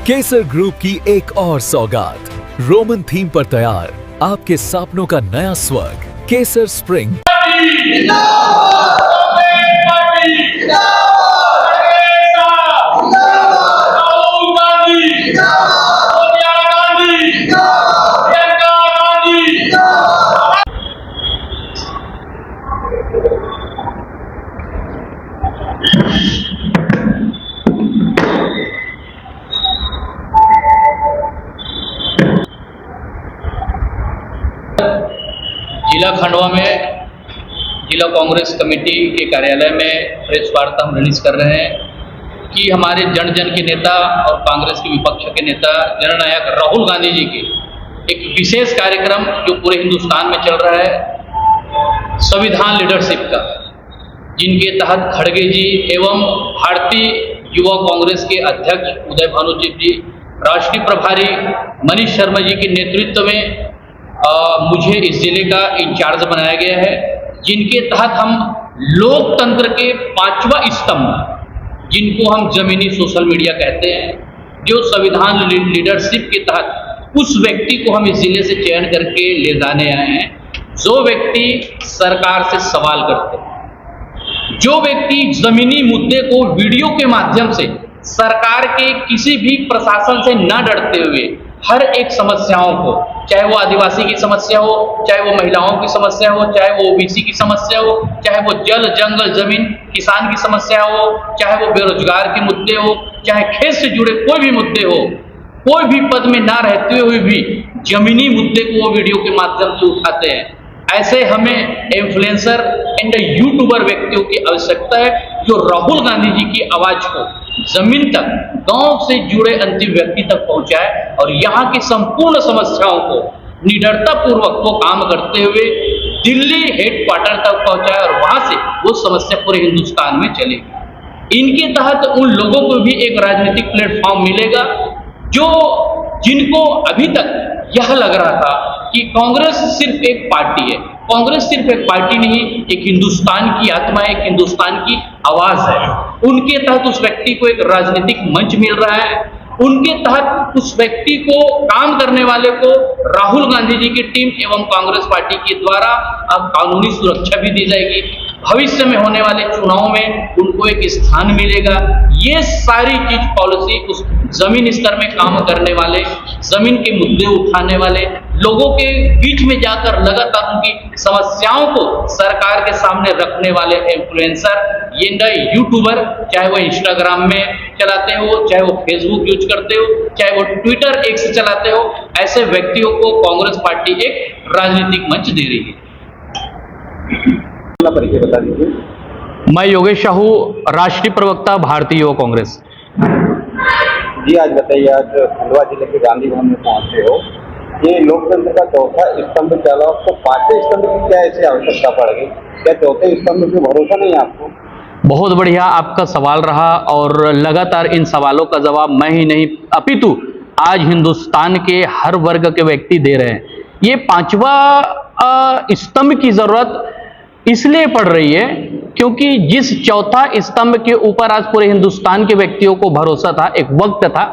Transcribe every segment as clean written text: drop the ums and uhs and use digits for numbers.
केसर group की एक और सौगात, रोमन थीम पर तैयार आपके सपनों का नया स्वर्ग, केसर स्प्रिंग। जिला खंडवा में जिला कांग्रेस कमेटी के कार्यालय में प्रेस वार्ता हम रिलीज कर रहे हैं कि हमारे जन जन के नेता और कांग्रेस के विपक्ष के नेता जननायक राहुल गांधी जी की एक विशेष कार्यक्रम जो पूरे हिंदुस्तान में चल रहा है संविधान लीडरशिप का, जिनके तहत खड़गे जी एवं भारतीय युवा कांग्रेस के अध्यक्ष उदय भानुचित जी, राष्ट्रीय प्रभारी मनीष शर्मा जी के नेतृत्व में मुझे इस जिले का इंचार्ज बनाया गया है, जिनके तहत हम लोकतंत्र के पांचवा स्तंभ, जिनको हम जमीनी सोशल मीडिया कहते हैं, जो संविधान लीडरशिप के तहत उस व्यक्ति को हम इस जिले से चयन करके ले जाने आए हैं जो व्यक्ति सरकार से सवाल करते हैं, जो व्यक्ति जमीनी मुद्दे को वीडियो के माध्यम से सरकार के किसी भी प्रशासन से न डरते हुए हर एक समस्याओं को, चाहे वो आदिवासी की समस्या हो, चाहे वो महिलाओं की समस्या हो, चाहे वो ओबीसी की समस्या हो, चाहे वो जल जंगल जमीन किसान की समस्या हो, चाहे वो बेरोजगार के मुद्दे हो, चाहे खेत से जुड़े कोई भी मुद्दे हो, कोई भी पद में ना रहते हुए भी जमीनी मुद्दे को वो वीडियो के माध्यम से उठाते हैं। ऐसे हमें इन्फ्लुएंसर एंड यूट्यूबर व्यक्तियों की आवश्यकता है जो राहुल गांधी जी की आवाज को जमीन तक, गांव से जुड़े अंतिम व्यक्ति तक पहुंचाए और यहाँ की संपूर्ण समस्याओं को निडरता पूर्वक वो काम करते हुए दिल्ली हेडक्वार्टर तक पहुंचाए और वहां से वो समस्या पूरे हिंदुस्तान में चलेगी। इनके तहत उन लोगों को भी एक राजनीतिक प्लेटफॉर्म मिलेगा जो जिनको अभी तक यह लग रहा था कि कांग्रेस सिर्फ एक पार्टी है। कांग्रेस सिर्फ एक पार्टी नहीं, एक हिंदुस्तान की आत्मा है, एक हिंदुस्तान की आवाज है। उनके तहत उस व्यक्ति को एक राजनीतिक मंच मिल रहा है, उनके तहत उस व्यक्ति को, काम करने वाले को राहुल गांधी जी की टीम एवं कांग्रेस पार्टी के द्वारा अब कानूनी सुरक्षा भी दी जाएगी। भविष्य में होने वाले चुनाव में उनको एक स्थान मिलेगा। ये सारी चीज पॉलिसी उस जमीन स्तर में काम करने वाले, जमीन के मुद्दे उठाने वाले लोगों के बीच में जाकर लगातार उनकी समस्याओं को सरकार के सामने रखने वाले इन्फ्लुएंसर, ये नए यूट्यूबर, चाहे वो इंस्टाग्राम में चलाते हो, चाहे वो फेसबुक यूज करते हो, चाहे वो ट्विटर एक्स चलाते हो, ऐसे व्यक्तियों को कांग्रेस पार्टी एक राजनीतिक मंच दे रही है। अपना परिचय बता दीजिए। मैं योगेश साहू, राष्ट्रीय प्रवक्ता, भारतीय युवा कांग्रेस। जी, आज बताइए, आज खंडवा जिले के गांधी भवन में पहुंचे हो, ये लोकतंत्र का चौथा स्तंभ चला, तो पांचवें स्तंभ की क्या ऐसी आवश्यकता पड़ गई? क्या चौथे स्तंभ पे भरोसा नहीं है आपको? बहुत बढ़िया आपका सवाल रहा और लगातार इन सवालों का जवाब मैं ही नहीं अपितु आज हिंदुस्तान के हर वर्ग के व्यक्ति दे रहे हैं। ये पांचवा स्तंभ की जरूरत इसलिए पड़ रही है क्योंकि जिस चौथा स्तंभ के ऊपर आज पूरे हिंदुस्तान के व्यक्तियों को भरोसा था, एक वक्त था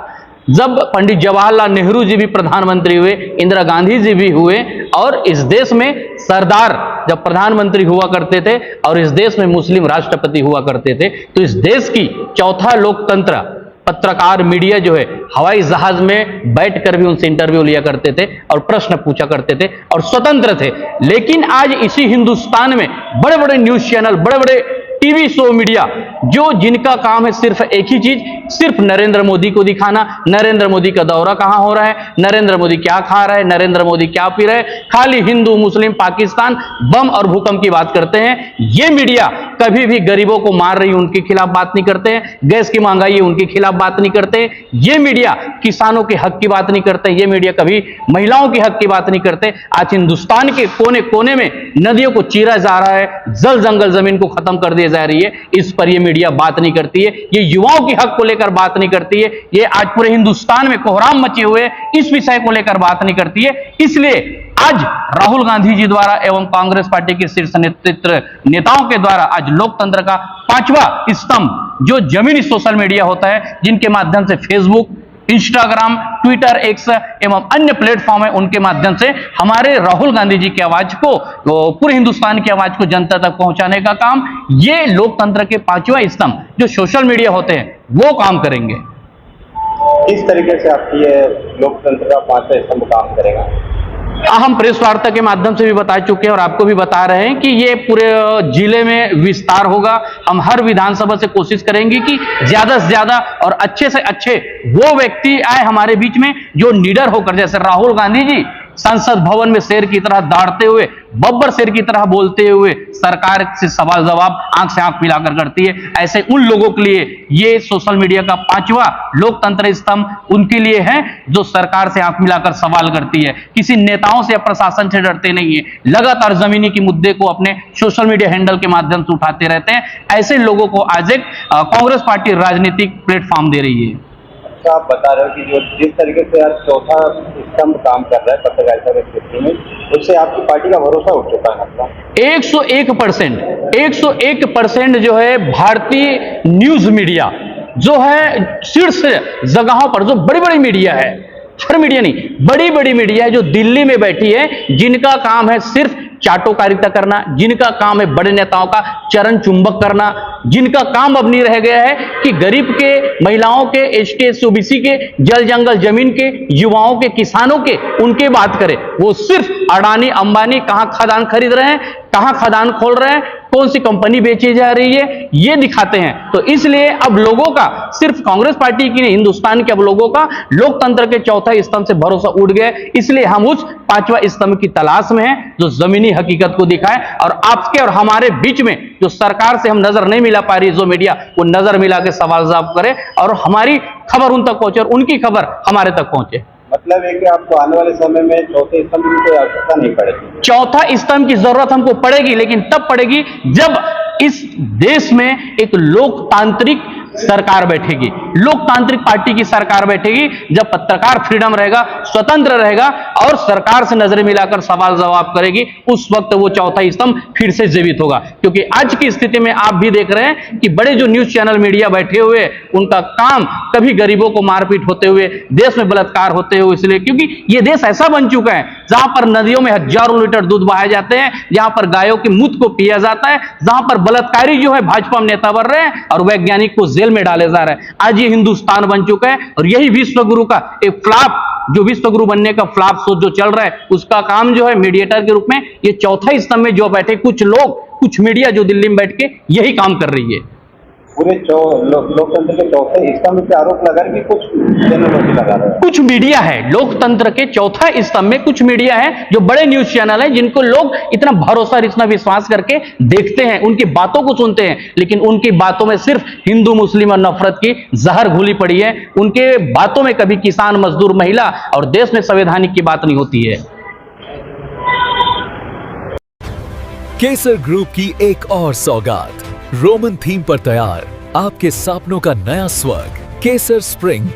जब पंडित जवाहरलाल नेहरू जी भी प्रधानमंत्री हुए, इंदिरा गांधी जी भी हुए और इस देश में सरदार जब प्रधानमंत्री हुआ करते थे और इस देश में मुस्लिम राष्ट्रपति हुआ करते थे, तो इस देश की चौथा लोकतंत्र पत्रकार मीडिया जो है हवाई जहाज में बैठकर भी उनसे इंटरव्यू लिया करते थे और प्रश्न पूछा करते थे और स्वतंत्र थे। लेकिन आज इसी हिंदुस्तान में बड़े बड़े न्यूज चैनल, बड़े बड़े टीवी शो, मीडिया, जो जिनका काम है सिर्फ एक ही चीज, सिर्फ नरेंद्र मोदी को दिखाना, नरेंद्र मोदी का दौरा कहां हो रहा है, नरेंद्र मोदी क्या खा रहा है, नरेंद्र मोदी क्या पी रहा है, खाली हिंदू, मुस्लिम, पाकिस्तान, बम और भूकंप की बात करते हैं। ये मीडिया कभी भी गरीबों को मार रही उनके खिलाफ बात नहीं करते हैं, गैस की महंगाई है उनके खिलाफ बात नहीं करते हैं, ये मीडिया किसानों के हक की बात नहीं करते, ये मीडिया कभी महिलाओं के हक की बात नहीं करते। आज हिंदुस्तान के कोने कोने में नदियों को चीरा जा रहा है, जल जंगल जमीन को खत्म कर दिया जा रही है, इस पर ये मीडिया बात नहीं करती है, ये युवाओं के हक को लेकर बात नहीं करती है, ये आज पूरे हिंदुस्तान में कोहराम मचे हुए इस विषय को लेकर बात नहीं करती है। इसलिए आज राहुल गांधी जी द्वारा एवं कांग्रेस पार्टी के शीर्ष नेतृत्व नेताओं के द्वारा आज लोकतंत्र का पांचवा स्तंभ जो जमीनी सोशल मीडिया होता है, जिनके माध्यम से फेसबुक, इंस्टाग्राम, ट्विटर, एक्स एवं अन्य प्लेटफॉर्म है, उनके माध्यम से हमारे राहुल गांधी जी की आवाज को, पूरे हिंदुस्तान की आवाज को जनता तक पहुंचाने का काम ये लोकतंत्र के पांचवा स्तंभ जो सोशल मीडिया होते हैं वो काम करेंगे। किस तरीके से आपकी ये लोकतंत्र का पांचवा स्तंभ काम करेगा? हम प्रेस वार्ता के माध्यम से भी बता चुके हैं और आपको भी बता रहे हैं कि ये पूरे जिले में विस्तार होगा। हम हर विधानसभा से कोशिश करेंगे कि ज्यादा से ज्यादा और अच्छे से अच्छे वो व्यक्ति आए हमारे बीच में जो निडर होकर, जैसे राहुल गांधी जी संसद भवन में शेर की तरह दौड़ते हुए, बब्बर शेर की तरह बोलते हुए सरकार से सवाल जवाब आंख से आंख मिलाकर करती है, ऐसे उन लोगों के लिए ये सोशल मीडिया का पांचवा लोकतंत्र स्तंभ उनके लिए है जो सरकार से आंख मिलाकर सवाल करती है, किसी नेताओं से या प्रशासन से डरते नहीं है, लगातार जमीनी की मुद्दे को अपने सोशल मीडिया हैंडल के माध्यम से उठाते रहते हैं। ऐसे लोगों को आज एक कांग्रेस पार्टी राजनीतिक प्लेटफॉर्म दे रही है। आप बता रहे हो कि जो जिस तरीके से आज चौथा स्तंभ काम कर रहा है पत्रकारिता के क्षेत्र में, उससे आपकी पार्टी का भरोसा उठ चुका है? मतलब 101% जो है भारतीय न्यूज मीडिया जो है शीर्ष जगहों पर, जो बड़ी बड़ी मीडिया है, हर मीडिया नहीं, बड़ी बड़ी मीडिया है जो दिल्ली में बैठी है, जिनका काम है सिर्फ चाटोकारिता करना, जिनका काम है बड़े नेताओं का चरण चुंबक करना, जिनका काम अब नहीं रह गया है कि गरीब के, महिलाओं के, एसटी एससी ओबीसी के, जल जंगल जमीन के, युवाओं के, किसानों के, उनके बात करे। वो सिर्फ अडानी अंबानी कहां खदान खरीद रहे हैं, कहां खदान खोल रहे हैं, कौन सी कंपनी बेची जा रही है, ये दिखाते हैं। तो इसलिए अब लोगों का, सिर्फ कांग्रेस पार्टी की नहीं, हिंदुस्तान के अब लोगों का लोकतंत्र के चौथा स्तंभ से भरोसा उठ गया। इसलिए हम उस पांचवा स्तंभ की तलाश में हैं जो जमीनी हकीकत को दिखाए और आपके और हमारे बीच में जो सरकार से हम नजर नहीं मिला पा रही, जो मीडिया, वो नजर मिला के सवाल जवाब करे और हमारी खबर उन तक पहुंचे और उनकी खबर हमारे तक पहुंचे। मतलब है कि आपको आने वाले समय में चौथे स्तंभ की कोई आवश्यकता नहीं पड़ेगी? चौथा स्तंभ की जरूरत हमको पड़ेगी, लेकिन तब पड़ेगी जब इस देश में एक लोकतांत्रिक सरकार बैठेगी, लोकतांत्रिक पार्टी की सरकार बैठेगी, जब पत्रकार फ्रीडम रहेगा, स्वतंत्र रहेगा और सरकार से नजरें मिलाकर सवाल जवाब करेगी, उस वक्त वो चौथा स्तंभ फिर से जीवित होगा। क्योंकि आज की स्थिति में आप भी देख रहे हैं कि बड़े जो न्यूज चैनल मीडिया बैठे हुए, उनका काम कभी गरीबों को मारपीट होते हुए, देश में बलात्कार होते हुए, इसलिए क्योंकि ये देश ऐसा बन चुका है जहां पर नदियों में हजारों लीटर दूध बहाए जाते हैं, जहां पर गायों के मूत्र को पिया जाता है, जहां पर बलात्कारी जो है भाजपा में नेता बन रहे हैं और वैज्ञानिक को जेल में डाले जा रहे हैं। आज ये हिंदुस्तान बन चुका है और यही विश्व गुरु का एक फ्लॉप, जो विश्व गुरु बनने का फ्लॉप सोच जो चल रहा है, उसका काम जो है मीडिएटर के रूप में ये चौथा स्तंभ में जो बैठे कुछ लोग, कुछ मीडिया जो दिल्ली में बैठ के यही काम कर रही है। पूरे लोकतंत्र के चौथे स्तंभ पे आरोप लगा कि कुछ चैनलों पे लगा रहे हैं, कुछ मीडिया है लोकतंत्र के चौथा स्तंभ में, कुछ मीडिया है जो बड़े न्यूज चैनल हैं जिनको लोग इतना भरोसा, इतना विश्वास करके देखते हैं, उनकी बातों को सुनते हैं, लेकिन उनकी बातों में सिर्फ हिंदू मुस्लिम और नफरत की जहर घुली पड़ी है। उनके बातों में कभी किसान, मजदूर, महिला और देश में संवैधानिक की बात नहीं होती है। केसर ग्रुप की एक और सौगात, रोमन थीम पर तैयार आपके सपनों का नया स्वर्ग, केसर स्प्रिंग।